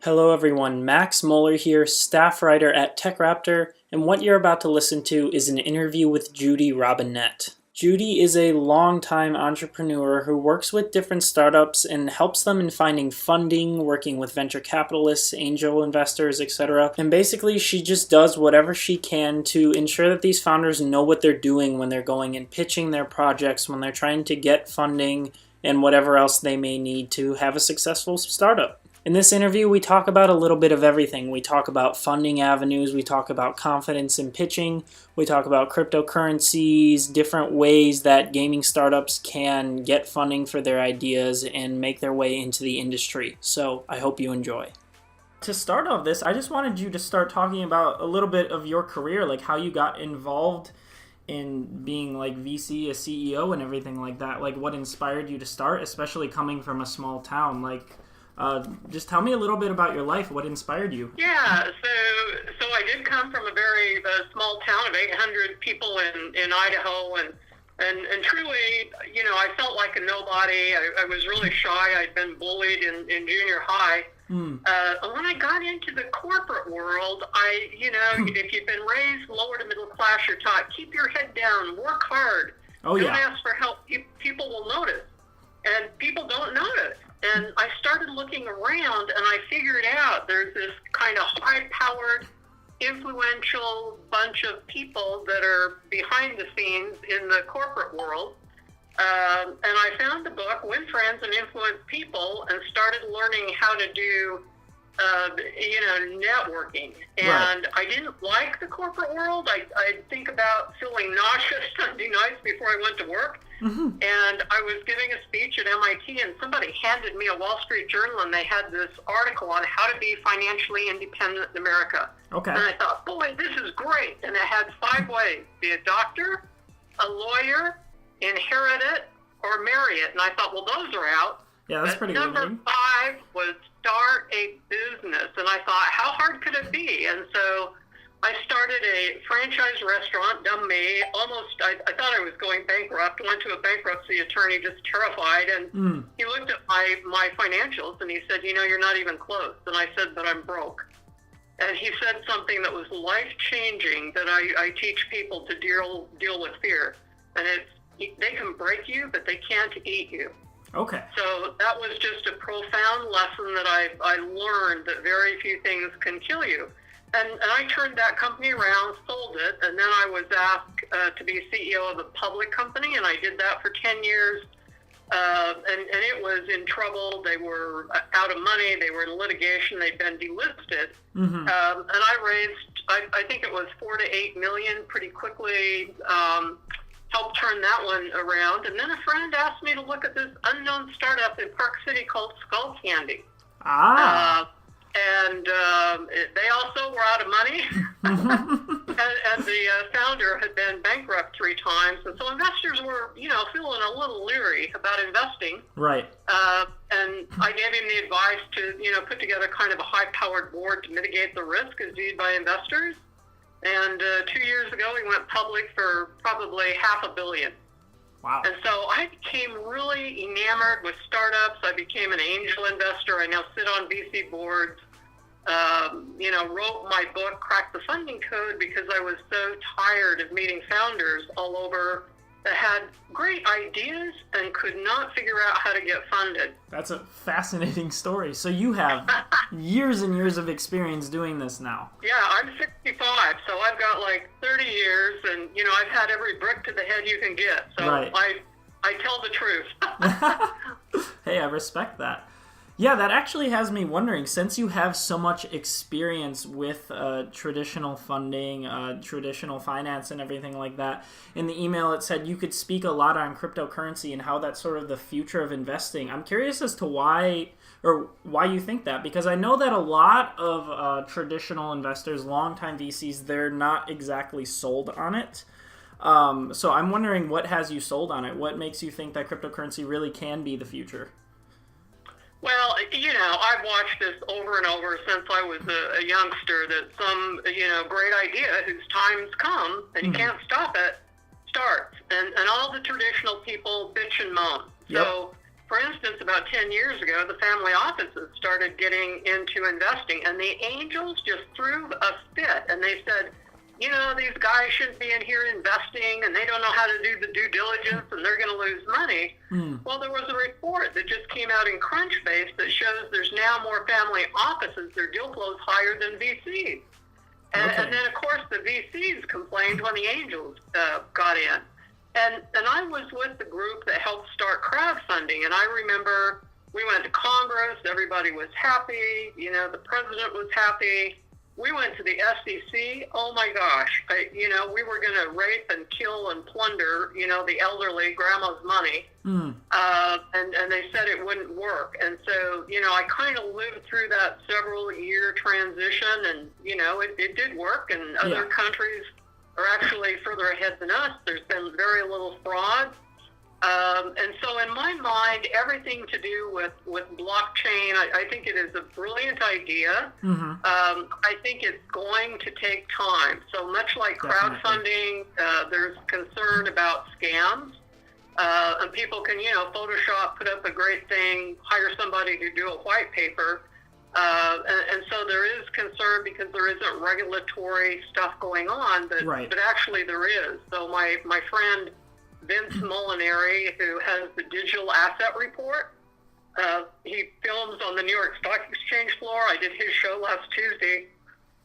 Hello everyone, Max Moeller here, staff writer at TechRaptor, and what you're about to listen to is an interview with Judy Robinett. Judy is a longtime entrepreneur who works with different startups and helps them in finding funding, working with venture capitalists, angel investors, etc. And basically she just does whatever she can to ensure that these founders know what they're doing when they're going and pitching their projects, when they're trying to get funding, and whatever else they may need to have a successful startup. In this interview, we talk about a little bit of everything. We talk about funding avenues, we talk about confidence in pitching, we talk about cryptocurrencies, different ways that gaming startups can get funding for their ideas and make their way into the industry. So I hope you enjoy. To start off this, I just wanted you to start talking about a little bit of your career, like how you got involved in being like VC, a CEO and everything like that. Like what inspired you to start, especially coming from a small town. Just tell me a little bit about your life. What inspired you? Yeah, so I did come from a very small town of 800 people in Idaho, and truly, I felt like a nobody. I was really shy. I'd been bullied in junior high. When I got into the corporate world, if you've been raised lower to middle class, you're taught keep your head down, work hard. Don't ask for help. People will notice, and people don't notice. And I started looking around, and I figured out there's this kind of high-powered, influential bunch of people that are behind the scenes in the corporate world. And I found the book, Win Friends and Influence People, and started learning how to do, networking. And I didn't like the corporate world. I'd think about feeling nauseous Sunday nights before I went to work. And I was giving a speech at MIT, and somebody handed me a Wall Street Journal, and they had this article on how to be financially independent in America. Okay. And I thought, boy, this is great. And it had 5 ways: be a doctor, a lawyer, inherit it, or marry it. And I thought, well, those are out. Yeah, that's pretty good. Number 5 was start a business. And I thought, how hard could it be? And so I started a franchise restaurant, dumb me, I thought I was going bankrupt, went to a bankruptcy attorney just terrified, and he looked at my financials and he said, you're not even close. And I said, but I'm broke. And he said something that was life-changing that I teach people to deal with fear. And it's, they can break you, but they can't eat you. Okay. So that was just a profound lesson that I learned, that very few things can kill you. And I turned that company around, sold it, and then I was asked to be CEO of a public company, and I did that for 10 years. And it was in trouble. They were out of money. They were in litigation. They'd been delisted. And I raised, I think it was $4 to $8 million pretty quickly, helped turn that one around. And then a friend asked me to look at this unknown startup in Park City called Skull Candy. And they also were out of money, and the founder had been bankrupt 3 times, and so investors were, feeling a little leery about investing. Right. And I gave him the advice to, put together kind of a high-powered board to mitigate the risk as viewed by investors. And 2 years ago, we went public for probably $500 million. Wow. And so I became really enamored with startups. I became an angel investor. I now sit on VC boards. Wrote my book, Crack the Funding Code, because I was so tired of meeting founders all over that had great ideas and could not figure out how to get funded. That's a fascinating story. So you have years and years of experience doing this now. Yeah, I'm 65, so I've got like 30 years, and, I've had every brick to the head you can get. So I tell the truth. Hey, I respect that. Yeah, that actually has me wondering, since you have so much experience with traditional funding, traditional finance and everything like that, in the email it said you could speak a lot on cryptocurrency and how that's sort of the future of investing. I'm curious as to why you think that, because I know that a lot of traditional investors, longtime VCs, they're not exactly sold on it. So I'm wondering, what has you sold on it? What makes you think that cryptocurrency really can be the future? Well, I've watched this over and over since I was a youngster, that some, great idea whose time's come and you can't stop it, starts. And all the traditional people bitch and moan. Yep. So for instance, about 10 years ago, the family offices started getting into investing, and the angels just threw a fit, and they said, you know, these guys shouldn't be in here investing, and they don't know how to do the due diligence, and they're going to lose money. Well, there was a report that just came out in Crunchbase that shows there's now more family offices, their deal flow is higher than VCs. And then, of course, the VCs complained when the angels got in. And I was with the group that helped start crowdfunding, and I remember we went to Congress, everybody was happy, you know, the president was happy. We went to the SEC, oh my gosh, you know, we were going to rape and kill and plunder, you know, the elderly, grandma's money, and they said it wouldn't work. And so, you know, I kind of lived through that several-year transition, and, you know, it did work, and other countries are actually further ahead than us. There's been very little fraud. And so in my mind, everything to do with blockchain, I think it is a brilliant idea. I think it's going to take time. So much like crowdfunding, there's concern about scams. And people can, you know, Photoshop, put up a great thing, hire somebody to do a white paper. And so there is concern because there isn't regulatory stuff going on, but actually there is. So my friend Vince Molinari, who has the digital asset report, he films on the New York Stock Exchange floor. I did his show last Tuesday.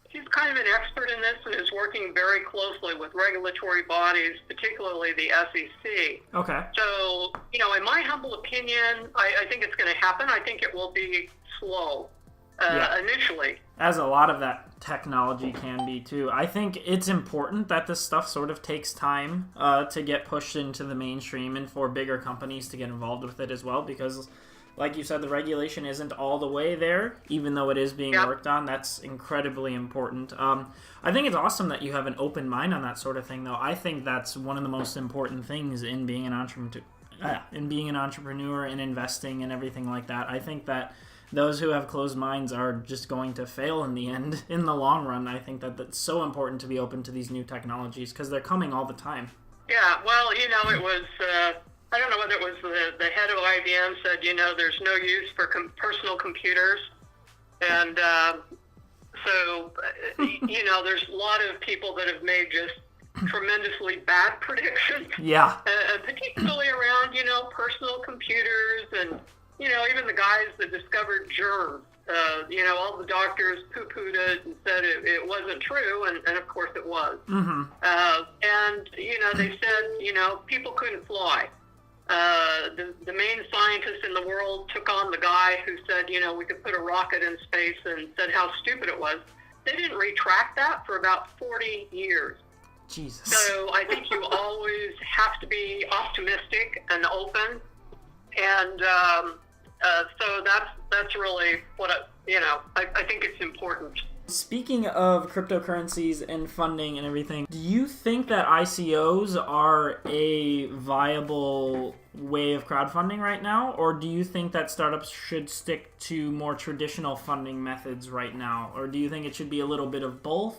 He's kind of an expert in this and is working very closely with regulatory bodies, particularly the SEC. Okay. So, you know, in my humble opinion, I think it's going to happen. I think it will be slow. Initially. As a lot of that technology can be too. I think it's important that this stuff sort of takes time to get pushed into the mainstream and for bigger companies to get involved with it as well, because like you said, the regulation isn't all the way there, even though it is being worked on. That's incredibly important. I think it's awesome that you have an open mind on that sort of thing, though. I think that's one of the most important things in being an entrepreneur and investing and everything like that. I think that those who have closed minds are just going to fail in the end, in the long run. I think that that's so important to be open to these new technologies because they're coming all the time. Yeah, well, you know, it was, I don't know whether it was the head of IBM said, you know, there's no use for personal computers. And so, you know, there's a lot of people that have made just tremendously bad predictions. Yeah. Particularly around, you know, personal computers and, you know, even the guys that discovered germs, you know, all the doctors poo-pooed it and said it wasn't true, and of course it was. And, you know, they said, you know, people couldn't fly. The main scientist in the world took on the guy who said, you know, we could put a rocket in space and said how stupid it was. They didn't retract that for about 40 years. Jesus. So I think you always have to be optimistic and open. And so that's really what I think it's important. Speaking of cryptocurrencies and funding and everything, do you think that ICOs are a viable way of crowdfunding right now, or do you think that startups should stick to more traditional funding methods right now, or do you think it should be a little bit of both,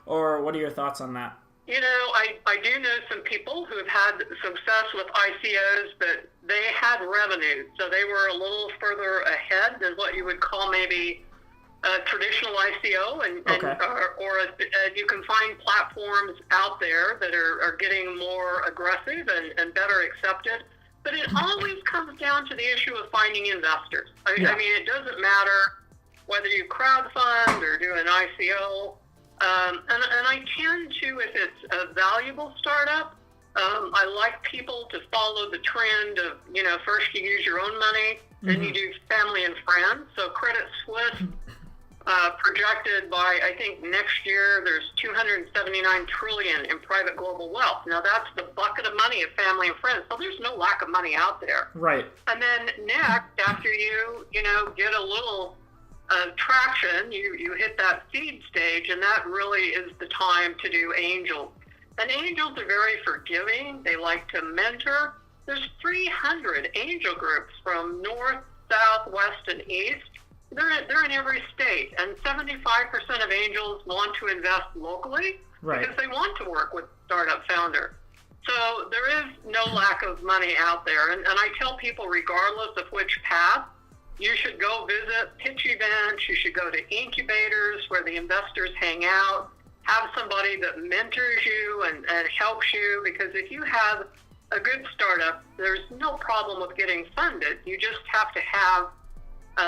or what are your thoughts on that? You know, I do know some people who have had success with ICOs, but they had revenue, so they were a little further ahead than what you would call maybe a traditional ICO, or you can find platforms out there that are getting more aggressive and better accepted. But it always comes down to the issue of finding investors. I mean, it doesn't matter whether you crowdfund or do an ICO. And I tend to, if it's a valuable startup, I like people to follow the trend of, you know, first you use your own money, then you do family and friends. So Credit Suisse projected by, I think, next year, there's $279 trillion in private global wealth. Now, that's the bucket of money of family and friends. So there's no lack of money out there. Right. And then next, after you know, get a little traction, you hit that seed stage, and that really is the time to do angels. And angels are very forgiving. They like to mentor. There's 300 angel groups from north, south, west, and east. They're in every state, and 75% of angels want to invest locally because they want to work with startup founder. So there is no lack of money out there. And I tell people, regardless of which path, you should go visit pitch events. You should go to incubators where the investors hang out. Have somebody that mentors you and helps you, because if you have a good startup, there's no problem with getting funded. You just have to have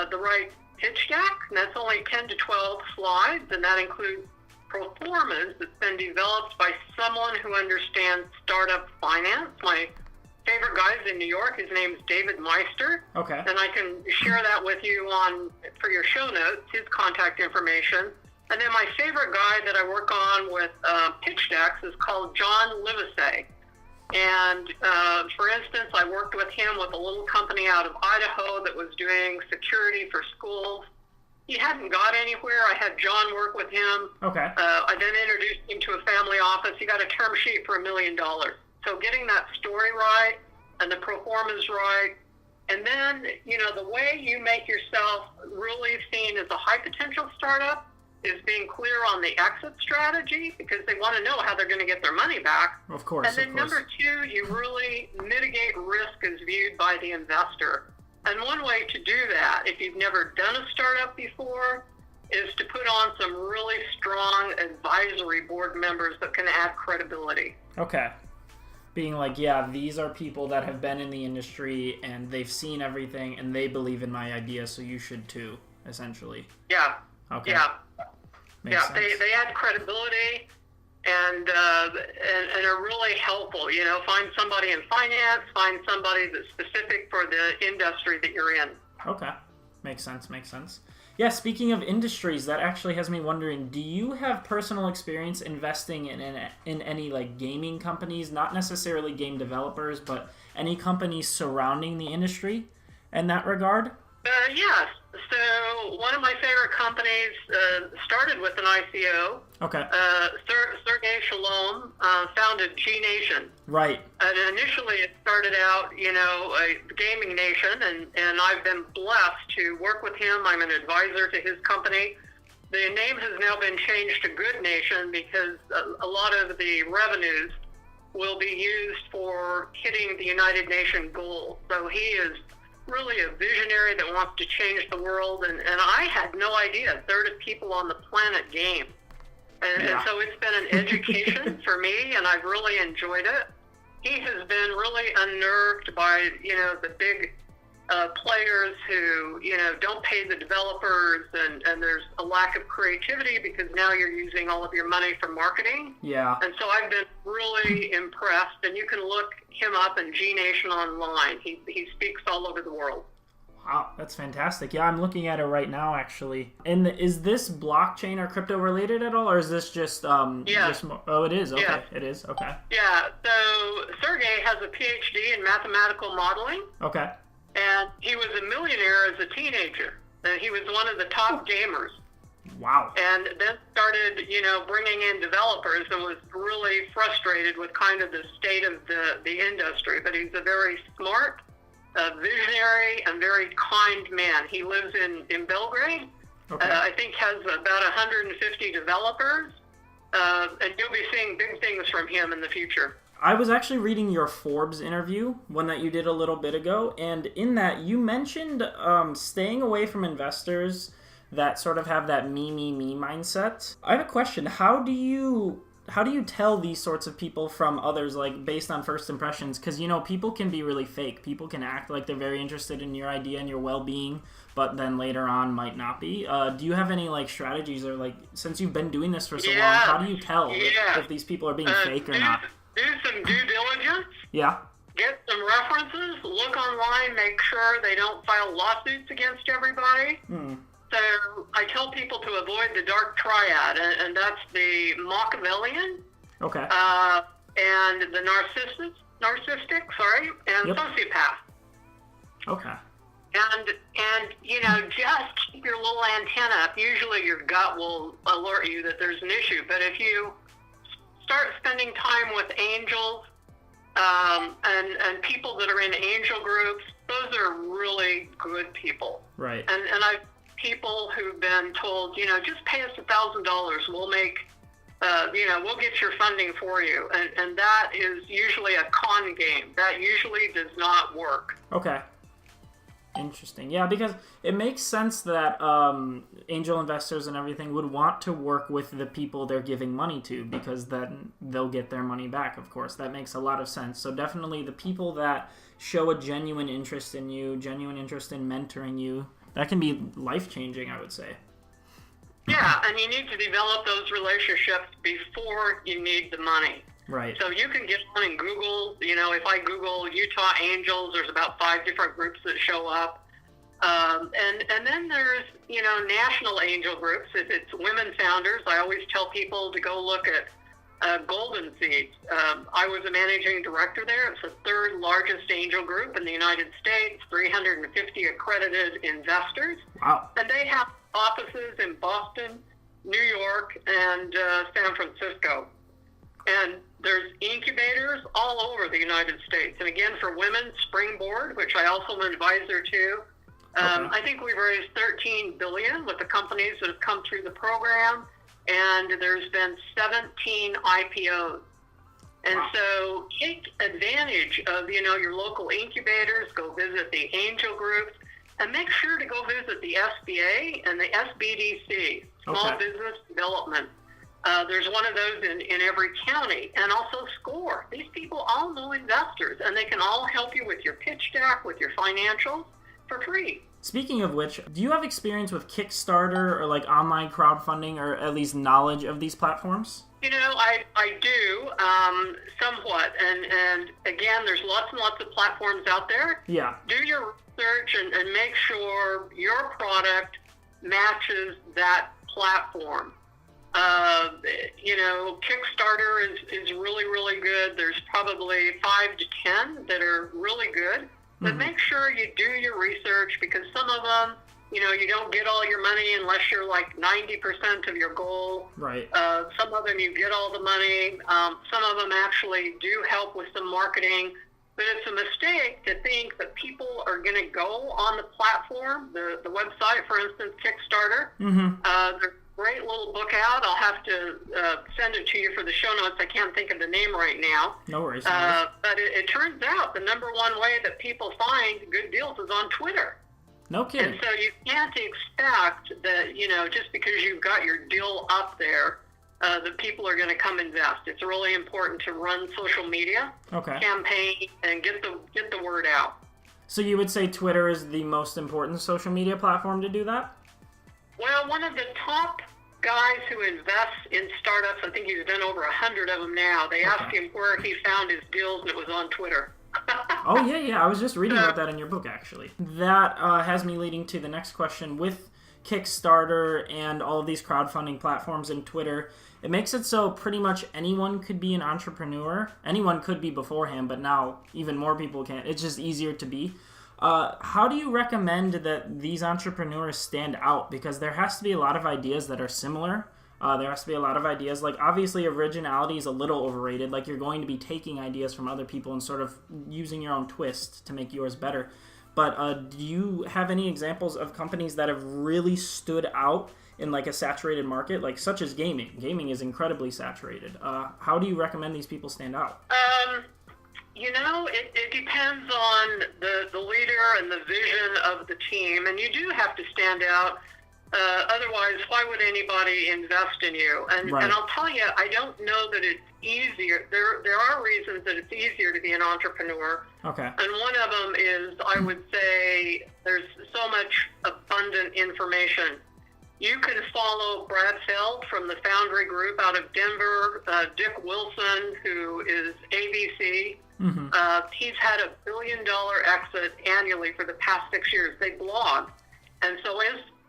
the right pitch deck, and that's only 10 to 12 slides, and that includes performance that's been developed by someone who understands startup finance. My favorite guy is in New York. His name is David Meister. Okay. And I can share that with you for your show notes, his contact information. And then my favorite guy that I work on with pitch decks is called John Livesey. And for instance, I worked with him with a little company out of Idaho that was doing security for schools. He hadn't got anywhere. I had John work with him. Okay. I then introduced him to a family office. He got a term sheet for $1 million. So getting that story right and the pro formas right, and then, the way you make yourself really seen as a high potential startup is being clear on the exit strategy, because they want to know how they're going to get their money back. Of course. And then number two, you really mitigate risk as viewed by the investor. And one way to do that, if you've never done a startup before, is to put on some really strong advisory board members that can add credibility. Okay. Being like, yeah, these are people that have been in the industry and they've seen everything and they believe in my idea, so you should too, essentially. Yeah. Okay. Yeah. Makes sense. They add credibility and are really helpful. Find somebody in finance, find somebody that's specific for the industry that you're in. Okay. Makes sense. Yeah, speaking of industries, that actually has me wondering, do you have personal experience investing in any like gaming companies, not necessarily game developers, but any companies surrounding the industry in that regard? Yes. So one of my favorite companies started with an ICO. Okay. Sergey Shalom founded G Nation. Right. And initially it started out, a gaming nation, and I've been blessed to work with him. I'm an advisor to his company. The name has now been changed to Good Nation because a lot of the revenues will be used for hitting the United Nations goals. So he is really a visionary that wants to change the world, and I had no idea a third of people on the planet game. And so it's been an education for me, and I've really enjoyed it. He has been really unnerved by, the big players who, don't pay the developers, and there's a lack of creativity because now you're using all of your money for marketing. Yeah. And so I've been really impressed, and you can look him up in G Nation online. He speaks all over the world. Wow, that's fantastic. Yeah, I'm looking at it right now, actually. And is this blockchain or crypto related at all, or is this just oh, it is. Okay, yeah. It is. Okay. Yeah. So Sergey has a PhD in mathematical modeling. Okay. And he was a millionaire as a teenager, and he was one of the top gamers. Wow. And then started, bringing in developers, and was really frustrated with kind of the state of the industry. But he's a very smart, visionary, and very kind man. He lives in Belgrade. Okay. I think has about 150 developers, and you'll be seeing big things from him in the future. I was actually reading your Forbes interview, one that you did a little bit ago, and in that you mentioned staying away from investors that sort of have that me mindset. I have a question. How do you tell these sorts of people from others, like based on first impressions? Because people can be really fake. People can act like they're very interested in your idea and your well-being, but then later on might not be. Do you have any like strategies, or like, since you've been doing this for so long, how do you tell if these people are being fake or not? Do some due diligence. Yeah. Get some references. Look online. Make sure they don't file lawsuits against everybody. So I tell people to avoid the dark triad, and that's the Machiavellian. Okay. And the narcissistic, and sociopath. Okay. And just keep your little antenna up. Usually your gut will alert you that there's an issue, but if you start spending time with angels and people that are in angel groups, those are really good people. Right. And I've people who've been told, just pay us $1,000. We'll make we'll get your funding for you. And that is usually a con game. That usually does not work. Okay. Interesting. Yeah, because it makes sense that angel investors and everything would want to work with the people they're giving money to, because then they'll get their money back, of course. That makes a lot of sense. So definitely the people that show a genuine interest in you, genuine interest in mentoring you, that can be life-changing, I would say. Yeah, and you need to develop those relationships before you need the money. Right. So you can get on and Google, if I Google Utah Angels, there's about 5 different groups that show up. And then there's, national angel groups. If it's women founders, I always tell people to go look at Golden Seeds. I was a managing director there. It's the 3rd largest angel group in the United States, 350 accredited investors. Wow. And they have offices in Boston, New York, and San Francisco. And there's incubators all over the United States. And again, for women, Springboard, which I also am an advisor to. I think we've raised $13 billion with the companies that have come through the program. And there's been 17 IPOs. And so take advantage of, your local incubators, go visit the angel groups, and make sure to go visit the SBA and the SBDC, Small Business Development. There's one of those in every county. And also SCORE. These people all know investors, and they can all help you with your pitch deck, with your financials for free. Speaking of which, do you have experience with Kickstarter or like online crowdfunding, or at least knowledge of these platforms? I do, somewhat. And again, there's lots and lots of platforms out there. Yeah. Do your research and make sure your product matches that platform. Kickstarter is really, really good. There's probably 5 to 10 that are really good. But make sure you do your research, because some of them, you don't get all your money unless you're like 90% of your goal. Right. Some of them you get all the money. Some of them actually do help with some marketing. But it's a mistake to think that people are going to go on the platform, the website, for instance, Kickstarter. There's a great little book out. I'll have to send it to you for the show notes. I can't think of the name right now. No worries. But it turns out the number one way that people find good deals is on Twitter. No kidding. And so you can't expect that, just because you've got your deal up there, that people are going to come invest. It's really important to run social media campaign and get the word out. So you would say Twitter is the most important social media platform to do that? Well, one of the top guys who invests in startups, I think he's done over 100 of them now. They asked him where he found his deals, and it was on Twitter. Oh, yeah. I was just reading about that in your book, actually. That has me leading to the next question. With Kickstarter and all of these crowdfunding platforms and Twitter, it makes it so pretty much anyone could be an entrepreneur. Anyone could be beforehand, but now even more people can. It's just easier to be. How do you recommend that these entrepreneurs stand out? Because there has to be a lot of ideas that are similar. There has to be a lot of ideas. Like, obviously, originality is a little overrated. Like, you're going to be taking ideas from other people and sort of using your own twist to make yours better. But do you have any examples of companies that have really stood out in, like, a saturated market, like such as gaming? Gaming is incredibly saturated. How do you recommend these people stand out? It depends on the leader and the vision of the team, and you do have to stand out. Otherwise, why would anybody invest in you? And I'll tell you, I don't know that it's easier. There are reasons that it's easier to be an entrepreneur. Okay. And one of them is, I would say, there's so much abundant information. You can follow Brad Feld from the Foundry Group out of Denver, Dick Wilson, who is ABC. He's had $1 billion exit annually for the past 6 years. They blog. And so,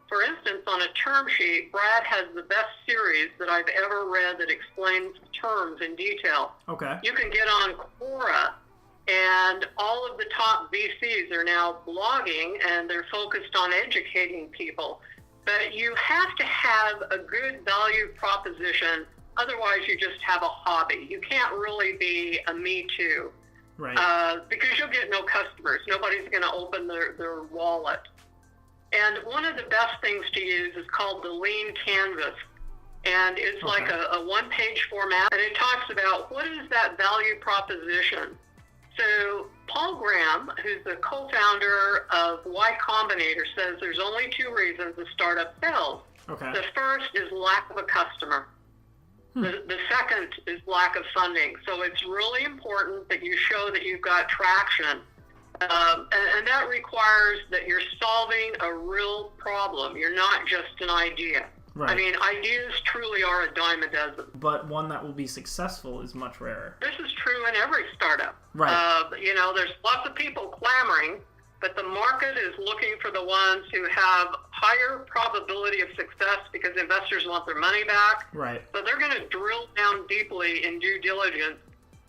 for instance, on a term sheet, Brad has the best series that I've ever read that explains terms in detail. Okay. You can get on Quora, and all of the top VCs are now blogging, and they're focused on educating people. But you have to have a good value proposition. Otherwise, you just have a hobby. You can't really be a me too. Right. Because you'll get no customers. Nobody's going to open their wallet. And one of the best things to use is called the lean canvas. And it's like a one-page format, and it talks about what is that value proposition. So Paul Graham, who's the co-founder of Y Combinator, says there's only two reasons a startup fails. Okay. The first is lack of a customer. The second is lack of funding. So it's really important that you show that you've got traction. And that requires that you're solving a real problem. You're not just an idea. Right. I mean, ideas truly are a dime a dozen. But one that will be successful is much rarer. This is true in every startup. Right. There's lots of people clamoring, but the market is looking for the ones who have higher probability of success because investors want their money back. Right. So they're going to drill down deeply in due diligence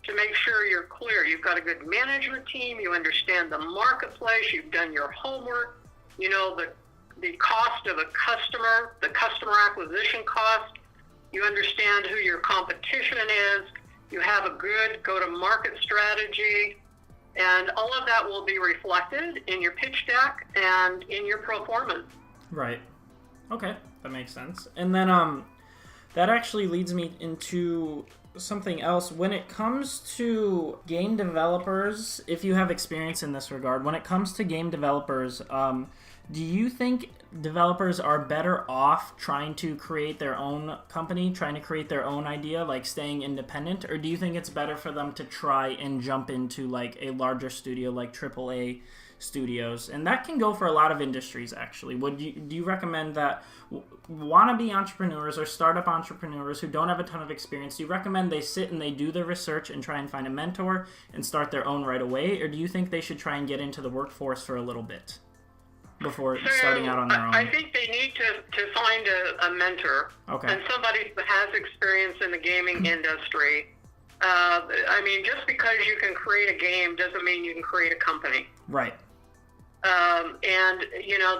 to make sure you're clear. You've got a good management team. You understand the marketplace. You've done your homework. You know the cost of a customer, the customer acquisition cost. You understand who your competition is. You have a good go-to-market strategy. And all of that will be reflected in your pitch deck and in your performance. Right. Okay, that makes sense. And then that actually leads me into something else. When it comes to game developers, if you have experience in this regard, when it comes to game developers, do you think developers are better off trying to create their own company, trying to create their own idea, like staying independent? Or do you think it's better for them to try and jump into like a larger studio like AAA studios? And that can go for a lot of industries, actually. Do you recommend that wannabe entrepreneurs or startup entrepreneurs who don't have a ton of experience, do you recommend they sit and they do their research and try and find a mentor and start their own right away? Or do you think they should try and get into the workforce for a little bit before starting out on their own? I think they need to find a mentor and somebody who has experience in the gaming industry. I mean, just because you can create a game doesn't mean you can create a company. Right. And,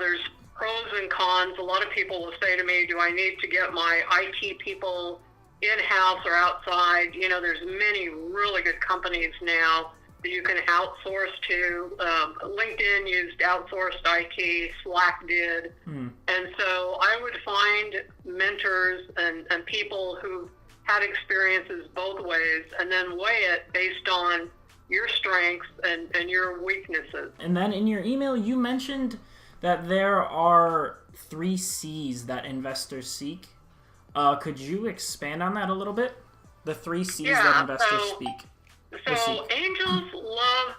there's pros and cons. A lot of people will say to me, do I need to get my IT people in-house or outside? There's many really good companies now that you can outsource to. LinkedIn used outsourced IT, Slack did. And so I would find mentors and people who had experiences both ways and then weigh it based on your strengths and your weaknesses. And then in your email, you mentioned that there are 3 C's that investors seek. Could you expand on that a little bit? The 3 C's that investors seek. So angels love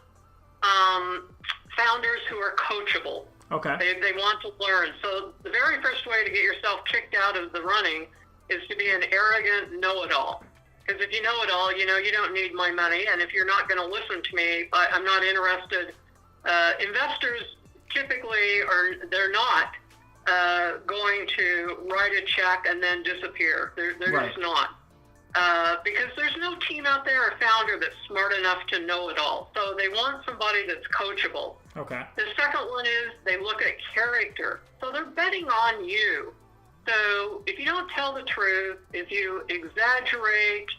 founders who are coachable. Okay. They want to learn. So the very first way to get yourself kicked out of the running is to be an arrogant know-it-all. Because if you know it all, you don't need my money. And if you're not going to listen to me, I'm not interested. Investors typically they're not going to write a check and then disappear. They're just not. Because there's no team out there or founder that's smart enough to know it all. So they want somebody that's coachable. Okay. The second one is they look at character. So they're betting on you. So if you don't tell the truth, if you exaggerate,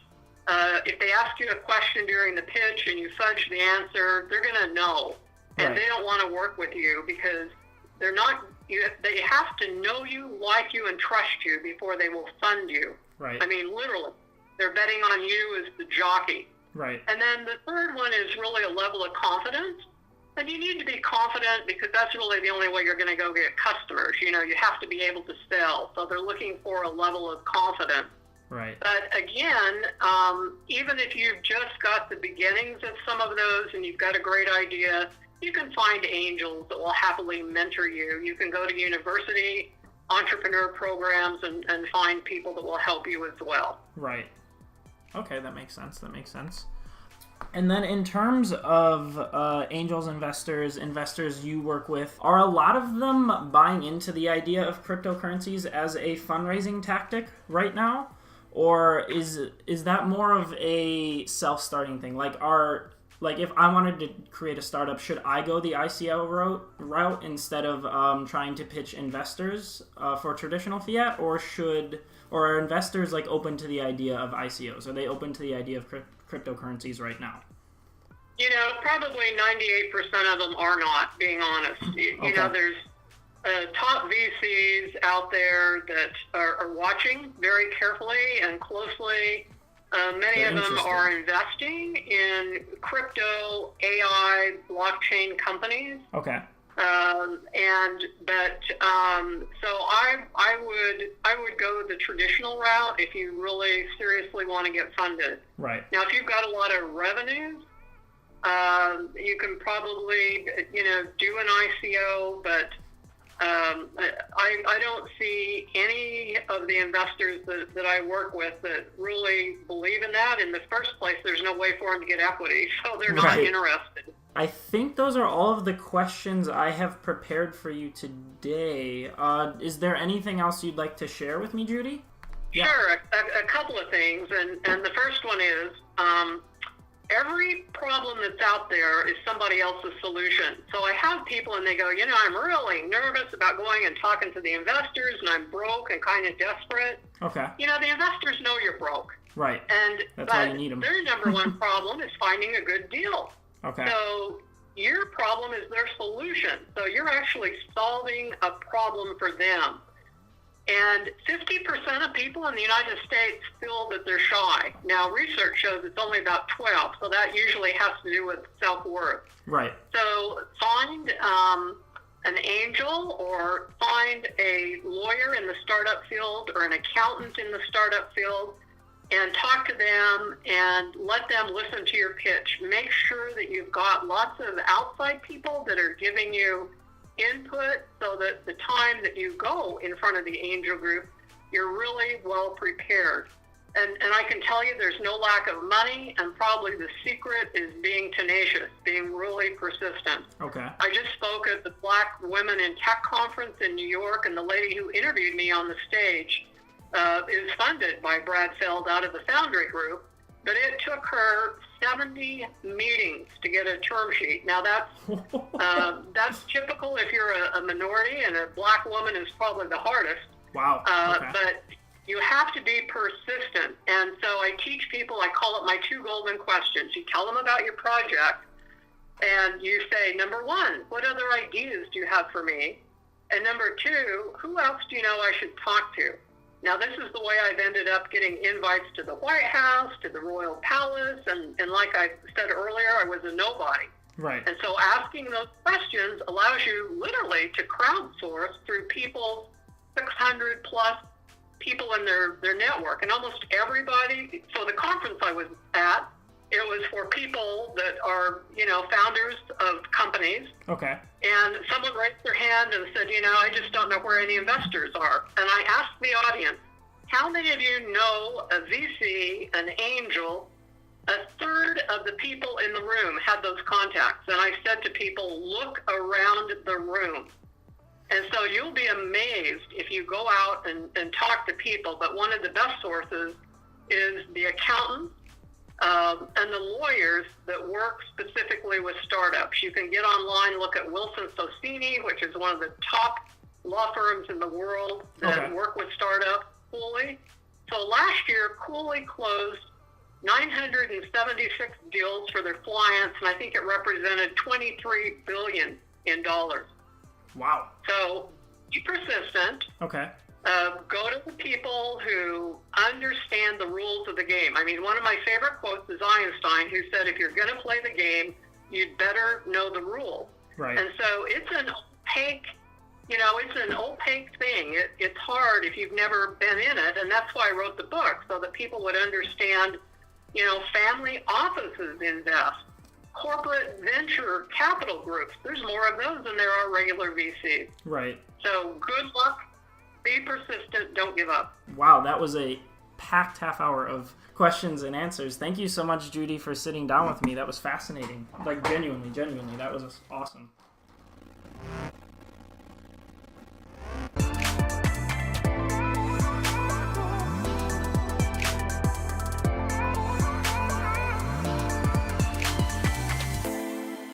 if they ask you a question during the pitch and you fudge the answer, they're going to know. And they don't want to work with you because they have to know you, like you, and trust you before they will fund you. Right. I mean, literally. They're betting on you as the jockey. Right. And then the third one is really a level of confidence. And you need to be confident because that's really the only way you're going to go get customers. You have to be able to sell. So they're looking for a level of confidence. Right. But again, even if you've just got the beginnings of some of those and you've got a great idea, you can find angels that will happily mentor you. You can go to university entrepreneur programs and find people that will help you as well. Right. Okay, that makes sense. And then in terms of angels, investors you work with, are a lot of them buying into the idea of cryptocurrencies as a fundraising tactic right now? Or is that more of a self-starting thing? Like if I wanted to create a startup, should I go the ICO route instead of trying to pitch investors for traditional fiat? Or are investors open to the idea of ICOs? Are they open to the idea of cryptocurrencies right now? Probably 98% of them are not, being honest. You know, there's top VCs out there that are watching very carefully and closely. Many of them are investing in crypto, AI, blockchain companies. Okay. So I would go the traditional route if you really seriously want to get funded. Right. Now, if you've got a lot of revenues, you can probably, do an ICO, but I don't see any of the investors that I work with that really believe in that. In the first place, there's no way for them to get equity, so they're not interested. I think those are all of the questions I have prepared for you today. Is there anything else you'd like to share with me, Judy? Yeah. Sure, a couple of things, and the first one is every problem that's out there is somebody else's solution. So I have people and they go, I'm really nervous about going and talking to the investors, and I'm broke and kind of desperate. Okay. The investors know you're broke. Right. That's why you need them. Their number one problem is finding a good deal. Okay. So your problem is their solution. So you're actually solving a problem for them. And 50% of people in the United States feel that they're shy. Now, research shows it's only about 12, so that usually has to do with self-worth. Right. So find an angel or find a lawyer in the startup field or an accountant in the startup field and talk to them and let them listen to your pitch. Make sure that you've got lots of outside people that are giving you input so that the time that you go in front of the angel group, you're really well prepared. And I can tell you there's no lack of money, and probably the secret is being tenacious, being really persistent. Okay. I just spoke at the Black Women in Tech conference in New York, and the lady who interviewed me on the stage is funded by Brad Feld out of the Foundry Group, but it took her 70 meetings to get a term sheet. Now that's typical if you're a minority, and a Black woman is probably the hardest. Wow. Okay. But you have to be persistent. And so I teach people, I call it my 2 golden questions. You tell them about your project, and you say, number 1, what other ideas do you have for me? And number 2, who else do you know I should talk to? Now, this is the way I've ended up getting invites to the White House, to the Royal Palace, and like I said earlier, I was a nobody. Right. And so asking those questions allows you literally to crowdsource through people, 600 plus people in their network, and almost everybody. So the conference I was at, it was for people that are, founders of companies. Okay. And someone raised their hand and said, I just don't know where any investors are. And I asked the audience, how many of you know a VC, an angel? A third of the people in the room had those contacts. And I said to people, look around the room. And so you'll be amazed if you go out and talk to people. But one of the best sources is the accountants and the lawyers that work specifically with startups. You can get online, look at Wilson Sonsini, which is one of the top law firms in the world that work with startups. Cooley. So last year, Cooley closed 976 deals for their clients, and I think it represented $23 billion in dollars. Wow. So be persistent. Okay. Go to the people who understand the rules of the game. I mean, one of my favorite quotes is Einstein, who said, if you're going to play the game, you'd better know the rules. Right. And so it's an opaque thing. It's hard if you've never been in it, and that's why I wrote the book, so that people would understand, family offices invest, corporate venture capital groups. There's more of those than there are regular VCs. Right. So good luck. Be persistent. Don't give up. Wow, that was a packed half hour of questions and answers. Thank you so much, Judy, for sitting down with me. That was fascinating. Like, genuinely, that was awesome.